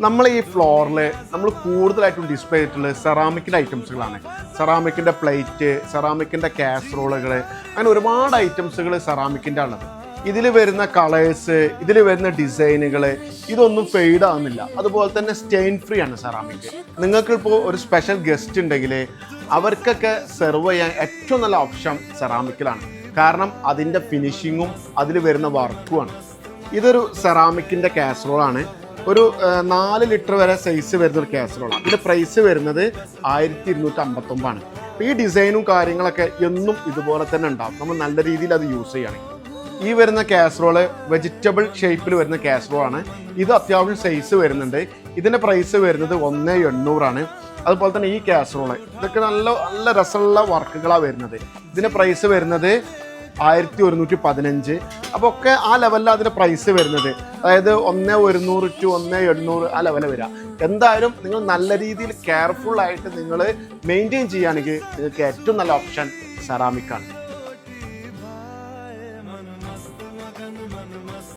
നമ്മൾ ഈ ഫ്ലോറിൽ നമ്മൾ കൂടുതലായിട്ടും ഡിസ്പ്ലേ ചെയ്തിട്ടുള്ളത് സെറാമിക്കിൻ്റെ ഐറ്റംസുകളാണ്. സെറാമിക്കിൻ്റെ പ്ലേറ്റ്, സെറാമിക്കിൻ്റെ കാസറോളുകൾ, അങ്ങനെ ഒരുപാട് ഐറ്റംസുകൾ സെറാമിക്കിൻ്റെ ഉള്ളത്. ഇതിൽ വരുന്ന കളേഴ്സ്, ഇതിൽ വരുന്ന ഡിസൈനുകൾ ഇതൊന്നും ഫെയ്ഡ് ആവുന്നില്ല. അതുപോലെ തന്നെ സ്റ്റെയിൻ ഫ്രീ ആണ് സെറാമിക്. നിങ്ങൾക്കിപ്പോൾ ഒരു സ്പെഷ്യൽ ഗസ്റ്റ് ഉണ്ടെങ്കിൽ അവർക്കൊക്കെ സെർവ് ചെയ്യാൻ ഏറ്റവും നല്ല ഓപ്ഷൻ സെറാമിക്കിലാണ്. കാരണം അതിൻ്റെ ഫിനിഷിങ്ങും അതിൽ വരുന്ന വർക്കുമാണ്. ഇതൊരു സെറാമിക്കിൻ്റെ കാസറോളാണ്. ഒരു 4 ലിറ്റർ വരെ സൈസ് വരുന്ന ഒരു കാസറോളാണ്. ഇതിൻ്റെ പ്രൈസ് വരുന്നത് 1259 ഈ ഡിസൈനും കാര്യങ്ങളൊക്കെ എന്നും ഇതുപോലെ തന്നെ ഉണ്ടാവും. നമ്മൾ നല്ല രീതിയിൽ അത് യൂസ് ചെയ്യുകയാണെങ്കിൽ. ഈ വരുന്ന കാസറോള് വെജിറ്റബിൾ ഷേപ്പിൽ വരുന്ന കാസറോളാണ്. ഇത് അത്യാവശ്യം സൈസ് വരുന്നുണ്ട്. ഇതിൻ്റെ പ്രൈസ് വരുന്നത് 1800 അതുപോലെ തന്നെ ഈ കാസറോള് ഇതൊക്കെ നല്ല നല്ല രസമുള്ള വർക്കുകളാണ് വരുന്നത്. ഇതിൻ്റെ പ്രൈസ് വരുന്നത് 1115. അപ്പോൾ ഒക്കെ ആ ലെവലിലാണ് അതിൻ്റെ പ്രൈസ് വരുന്നത്. അതായത് 1100 to 1800 ആ ലെവലിൽ വരിക. എന്തായാലും നിങ്ങൾ നല്ല രീതിയിൽ കെയർഫുൾ ആയിട്ട് നിങ്ങൾ മെയിൻറ്റെയിൻ ചെയ്യുകയാണെങ്കിൽ നിങ്ങൾക്ക് ഏറ്റവും നല്ല ഓപ്ഷൻ സെറാമിക്കാണ്.